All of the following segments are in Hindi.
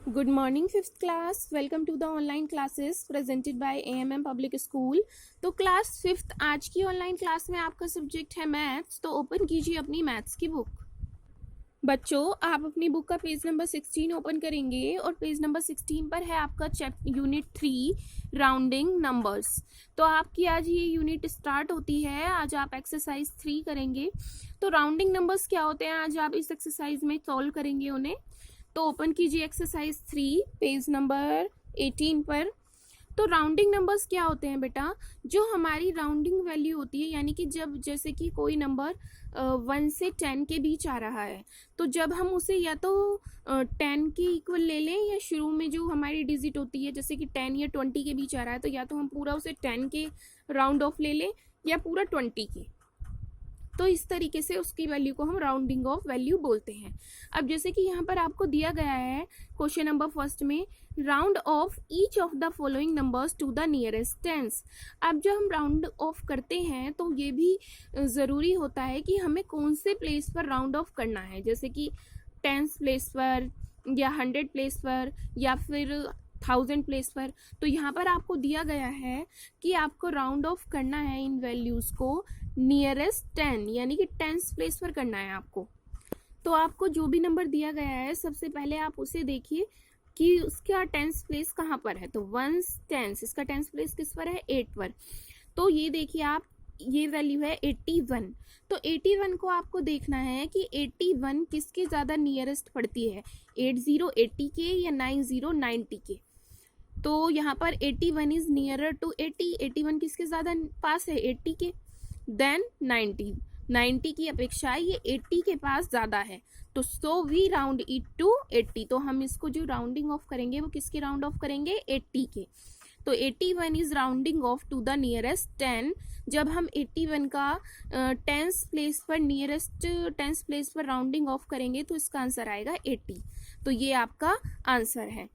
Good morning fifth class. Welcome to the online classes presented by AMM Public School. तो क्लास फिफ्थ आज की ऑनलाइन क्लास में आपका सब्जेक्ट है मैथ्स. तो ओपन कीजिए अपनी मैथ्स की बुक. बच्चों आप अपनी बुक का पेज नंबर 16 ओपन करेंगे और पेज नंबर 16 पर है आपका यूनिट 3 राउंडिंग नंबर्स. तो आपकी आज ये यूनिट स्टार्ट होती है. आज आप एक्सरसाइज 3 करेंगे. तो राउंडिंग नंबर्स क्या होते हैं आज आप इस एक्सरसाइज में सॉल्व करेंगे उन्हें. तो ओपन कीजिए एक्सरसाइज 3 पेज नंबर 18 पर. तो राउंडिंग नंबर्स क्या होते हैं बेटा, जो हमारी राउंडिंग वैल्यू होती है, यानी कि जब जैसे कि कोई नंबर 1 से 10 के बीच आ रहा है, तो जब हम उसे या तो 10 के इक्वल ले लें या शुरू में जो हमारी डिजिट होती है जैसे कि 10 या 20 के बीच आ रहा है तो या तो हम पूरा उसे 10 के राउंड ऑफ ले लें या पूरा 20 के. तो इस तरीके से उसकी वैल्यू को हम राउंडिंग ऑफ वैल्यू बोलते हैं. अब जैसे कि यहाँ पर आपको दिया गया है क्वेश्चन नंबर फर्स्ट में, round off each of the following numbers to the nearest tens. अब जब हम राउंड ऑफ करते हैं तो ये भी ज़रूरी होता है कि हमें कौन से प्लेस पर राउंड ऑफ करना है, जैसे कि 10 प्लेस पर या 100 प्लेस पर या फिर 1000 प्लेस पर. तो यहाँ पर आपको दिया गया है कि आपको राउंड ऑफ करना है इन वैल्यूज़ को नियरेस्ट 10 यानी कि 10th प्लेस पर करना है आपको. तो आपको जो भी नंबर दिया गया है सबसे पहले आप उसे देखिए कि उसका 10th प्लेस कहाँ पर है. तो 1 10 इसका 10th प्लेस किस पर है, 8 पर. तो ये देखिए आप, ये वैल्यू है 81. तो 81 को आपको देखना है कि 81 किसके ज़्यादा नियरेस्ट पड़ती है, 80 80 के या 90 90 के. तो यहाँ पर 81 इज नियरर टू 80. 81 किसके ज़्यादा पास है, 80 के. देन 90 की अपेक्षा ये 80 के पास ज़्यादा है. तो so we round it to 80. तो हम इसको जो राउंडिंग ऑफ करेंगे वो किसके राउंड ऑफ करेंगे, 80 के. तो 81 is rounding off to the nearest 10. जब हम 81 का 10th प्लेस पर नियरेस्ट 10th प्लेस पर राउंडिंग ऑफ करेंगे तो इसका आंसर आएगा 80. तो ये आपका आंसर है.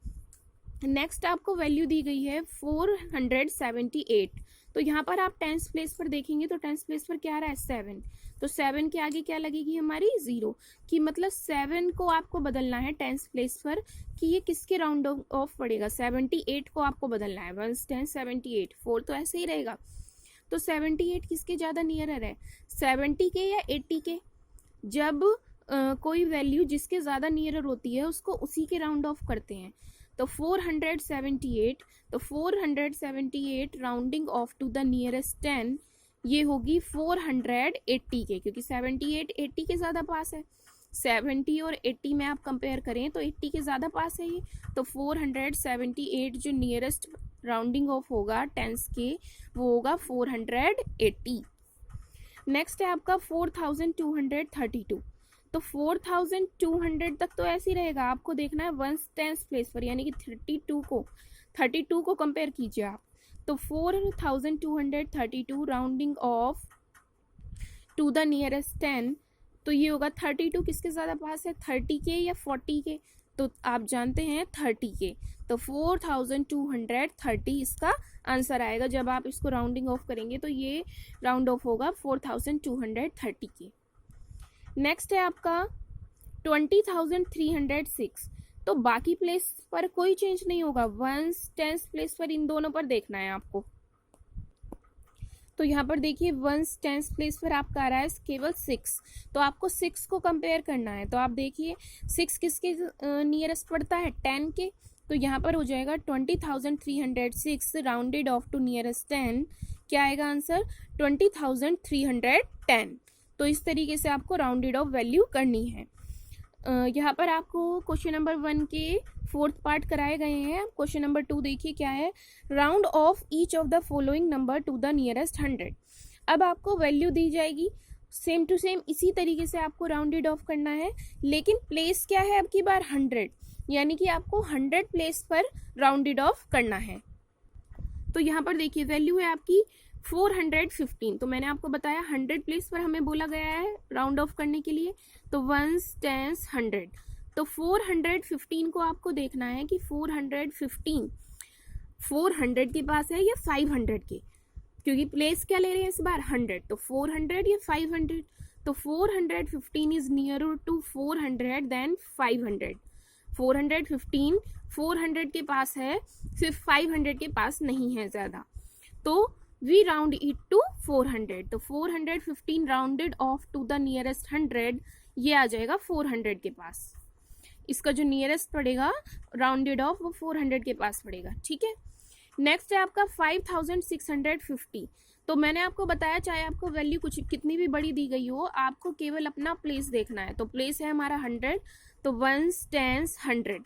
नेक्स्ट आपको वैल्यू दी गई है 478. तो यहाँ पर आप 10th प्लेस पर देखेंगे तो 10th प्लेस पर क्या आ रहा है, 7. तो 7 के आगे क्या लगेगी हमारी, 0 की. मतलब 7 को आपको बदलना है 10th प्लेस पर कि ये किसके राउंड ऑफ पड़ेगा, 78 को आपको बदलना है. 1 10 78, 4 तो ऐसे ही रहेगा. तो 78 किसके ज़्यादा नियरर है, 70 के या 80 के. जब कोई वैल्यू जिसके ज़्यादा नियरर होती है उसको उसी के राउंड ऑफ करते हैं. तो 478, तो 478 rounding off to the nearest 10 ये होगी 480 के, क्योंकि 78 80 के ज़्यादा पास है. 70 और 80 में आप कंपेयर करें तो 80 के ज़्यादा पास है ये. तो 478 जो नियरेस्ट राउंडिंग ऑफ होगा 10 के वो होगा 480. नेक्स्ट है आपका 4232. तो 4200 तक तो ऐसे ही रहेगा. आपको देखना है 1 10th प्लेस पर यानी कि 32 को कंपेयर कीजिए आप. तो 4232 rounding off to the nearest 10. तो ये होगा 32 किसके ज़्यादा पास है, 30 के या 40 के. तो आप जानते हैं 30 के. तो 4230 इसका आंसर आएगा. जब आप इसको राउंडिंग ऑफ करेंगे तो ये राउंड ऑफ होगा 4230 के. नेक्स्ट है आपका 20306. तो बाकी प्लेस पर कोई चेंज नहीं होगा, 1 10th प्लेस पर इन दोनों पर देखना है आपको. तो यहाँ पर देखिए 1 10th प्लेस पर आपका आ रहा है केवल 6. तो आपको 6 को कंपेयर करना है. तो आप देखिए 6 किसके नियरेस्ट पड़ता है, 10 के. तो यहाँ पर हो जाएगा 20306 राउंडेड ऑफ टू नियरेस्ट 10. क्या आएगा आंसर, 20310. तो इस तरीके से आपको राउंडेड ऑफ वैल्यू करनी है. यहाँ पर आपको क्वेश्चन नंबर 1 के 4th पार्ट कराए गए हैं. क्वेश्चन नंबर 2 देखिए क्या है, round off each of the following number two the nearest 100. अब आपको वैल्यू दी जाएगी सेम टू सेम इसी तरीके से आपको राउंडेड ऑफ करना है. लेकिन प्लेस क्या है अब की बार 100, यानी कि आपको 100 प्लेस पर राउंडेड ऑफ करना है. तो यहाँ पर देखिए वैल्यू है आपकी 415. तो मैंने आपको बताया 100 प्लेस पर हमें बोला गया है राउंड ऑफ करने के लिए. तो 1 10 100. तो 415 को आपको देखना है कि 415 400 के पास है या 500 के, क्योंकि प्लेस क्या ले रहे हैं इस बार 100. तो 400 या 500. तो 415 इज नियरर टू 400 देन 500. 415 400 के पास है, फिर 500 के पास नहीं है ज़्यादा, तो वी राउंड इट टू 400। तो 415 rounded off to the nearest 100, ये आ जाएगा 400 के पास। इसका जो नियरेस्ट पड़ेगा राउंडेड ऑफ वो 400 के पास पड़ेगा, ठीक है। नेक्स्ट है आपका 5650। तो मैंने आपको बताया चाहे आपको वैल्यू कुछ कितनी भी बड़ी दी गई हो, आपको केवल अपना प्लेस देखना है। तो प्लेस है हमारा 100, तो 1s 10s 100,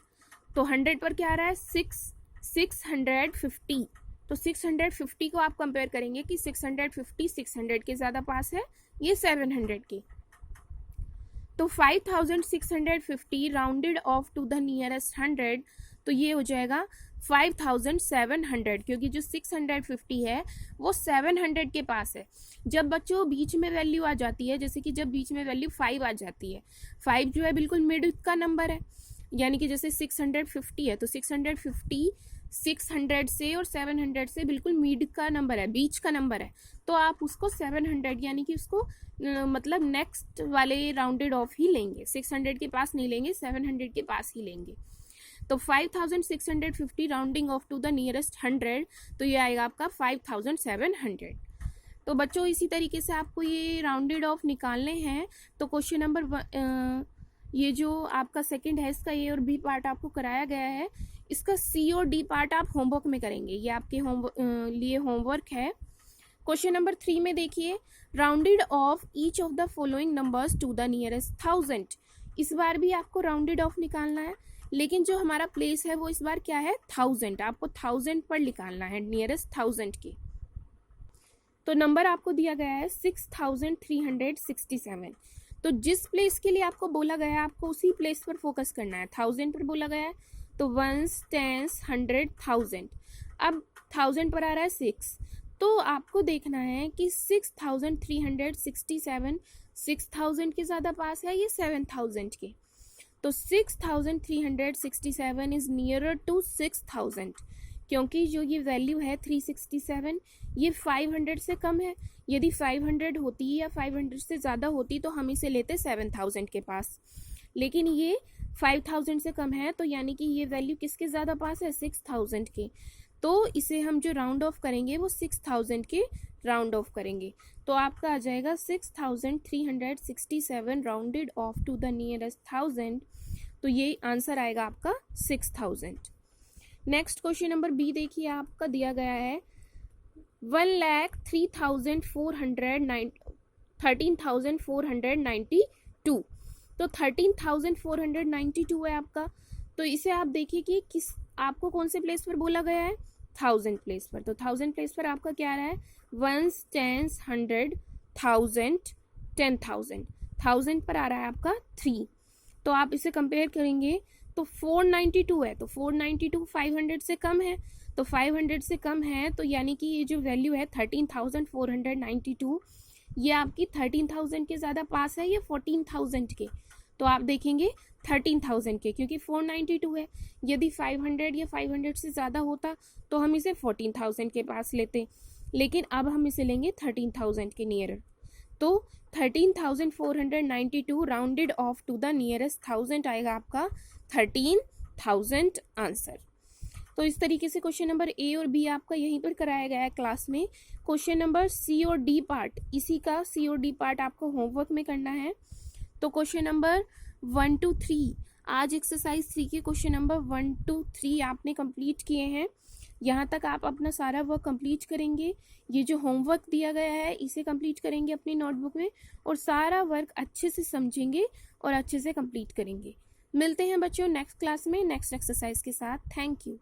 तो 100 पर क्या आ रहा है 650। तो 650 को आप कंपेयर करेंगे कि 650 600 के ज़्यादा पास है, ये 700 के। तो 5650 rounded off to the nearest 100, तो ये हो जाएगा 5700, क्योंकि जो 650 है वो 700 के पास है। जब बच्चों बीच में वैल्यू आ जाती है, जैसे कि जब बीच में वैल्यू 5 आ जाती है, 5 जो है बिल्कुल मिड का नंबर है, यानी कि जैसे 650 है तो 650 600 से और 700 से बिल्कुल मिड का नंबर है, बीच का नंबर है, तो आप उसको 700 यानी कि उसको मतलब नेक्स्ट वाले राउंडेड ऑफ ही लेंगे, 600 के पास नहीं लेंगे, 700 के पास ही लेंगे। तो 5650 rounding off to the nearest 100, तो ये आएगा आपका 5700। तो बच्चों इसी तरीके से आपको ये राउंडेड ऑफ निकालने हैं। तो क्वेश्चन नंबर ये जो आपका सेकंड है, इसका ए और बी पार्ट आपको कराया गया है, इसका सी और डी पार्ट आप होमवर्क में करेंगे, ये आपके लिए होमवर्क है। क्वेश्चन नंबर 3 में देखिए, rounded off each of the following numbers to the nearest 1000। इस बार भी आपको राउंडेड ऑफ निकालना है, लेकिन जो हमारा प्लेस है वो इस बार क्या है 1000, आपको 1000 पर निकालना है, नियरेस्ट 1000 के। तो नंबर आपको दिया गया है 6367। तो जिस प्लेस के लिए आपको बोला गया है आपको उसी प्लेस पर फोकस करना है, 1000 पर बोला गया है, तो 1s 10s 100 1000। अब 1000 पर आ रहा है 6, तो आपको देखना है कि 6367 6000 के ज़्यादा पास है ये 7000 के। तो 6367 इज़ नियरर टू 6000, क्योंकि जो ये वैल्यू है 367 ये 500 से कम है। यदि 500 होती या 500 से ज़्यादा होती तो हम इसे लेते 7000 के पास, लेकिन ये 5000 से कम है, तो यानी कि ये वैल्यू किसके ज़्यादा पास है 6000 के। तो इसे हम जो राउंड ऑफ करेंगे वो 6000 के राउंड ऑफ करेंगे, तो आपका आ जाएगा 6367 rounded off to the nearest 1000, तो ये आंसर आएगा आपका 6000। नेक्स्ट क्वेश्चन नंबर बी देखिए, आपका दिया गया है 1,03,492। तो 13,492 है आपका। तो इसे आप देखिए कि किस आपको कौन से प्लेस पर बोला गया है 1000 प्लेस पर। तो 1000 प्लेस पर आपका क्या आ रहा है 1s 10s 100 1000 10,000। 1000 पर आ रहा है आपका 3। तो आप इसे कंपेयर करेंगे तो 492 है, तो 492 500 से कम है, तो 500 से कम है, तो यानी कि ये जो वैल्यू है 13,492 ये आपकी 13,000 के ज़्यादा पास है, ये 14,000 के। तो आप देखेंगे 13,000 के, क्योंकि 492 है, यदि 500 या 500 से ज़्यादा होता तो हम इसे 14,000 के पास लेते, लेकिन अब हम इसे लेंगे 13,000 के नियरर। तो 13,492 rounded off to the nearest 1000 आएगा आपका 13,000 आंसर। तो इस तरीके से क्वेश्चन नंबर ए और बी आपका यहीं पर कराया गया है क्लास में। क्वेश्चन नंबर सी और डी पार्ट, इसी का सी और डी पार्ट आपको होमवर्क में करना है। तो क्वेश्चन नंबर 1 to 3 आज एक्सरसाइज 3 के क्वेश्चन नंबर 1 to 3 आपने कंप्लीट किए हैं। यहाँ तक आप अपना सारा वर्क कंप्लीट करेंगे, ये जो होमवर्क दिया गया है इसे कंप्लीट करेंगे अपनी नोटबुक में, और सारा वर्क अच्छे से समझेंगे और अच्छे से कंप्लीट करेंगे। मिलते हैं बच्चों नेक्स्ट क्लास में नेक्स्ट एक्सरसाइज के साथ। Thank you.